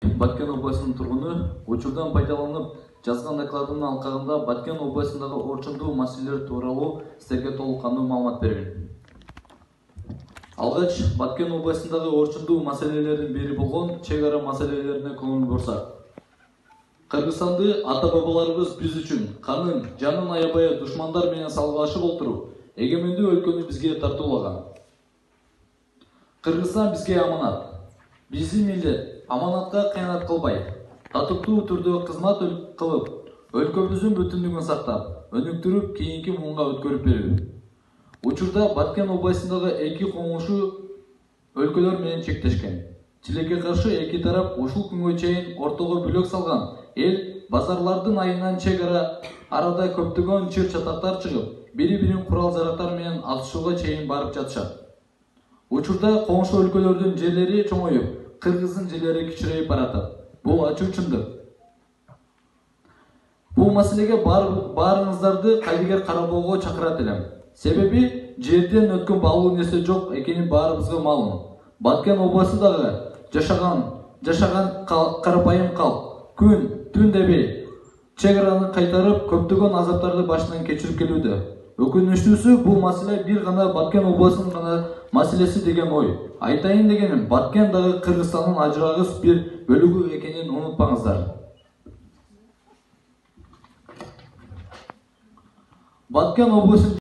Баткен обласынын тургуну учурдан пайдаланып жазган докладынын алкагында Баткен обласындагы орчундуу маселелер тууралуу силерге толук кандуу маалымат берген. Алгач Баткен обласындагы орчундуу маселелердин бири болгон чек ара маселелерине көңүл бурсак. Кыргызстанды ата-бабаларыбыз биз үчүн канын, жанын аябай душмандар менен салгылашып отуруп, эгемендүү өлкөнү бизге тартуулаган. Кыргызстан бизге аманат. Биздин милдет аманатка кыянат кылбай, татыктуу түрдө кызмат кылып, өлкөбүздүн бүтүндүгүн сактап, өнүктүрүп, кийинки муунга өткөрүп берүү. Учурда Баткен обласындагы эки коңушу өлкөлөр менен чектешкен. Тилекке каршы эки тарап ушул күнгө чейин ортого бөлөк салган эл базарлардын айынан чек арада көптөгөн чыр чатактар чыгып, бири-бирин курал-жарактар менен атышууга чейин барып жатышат. Учурда коңшу өлкөлөрдүн жерлери чоңоюп, Кыргыздын жерлери кичирейип баратат. Бул ачуу чындык. Бул маселеге баарыңыздарды кайдыгер карабоого чакырат элем. Себеби жерден өткөн баалуу нерсе жок экени баарыбызга маалым. Баткен областы дагы жашаган карапайым калк күн, түн дебей чек араны кайтарып, көптөгөн азаптарды башынан кечирип келүүдө. Өкүнүчтүүсү бул маселе бир гана Баткен областынын гана маселеси деген ой. Айтайын дегеним, Баткен дагы Кыргызстандын ажырагыс бир бөлүгү экенин унутпаңыздар. Баткен областынын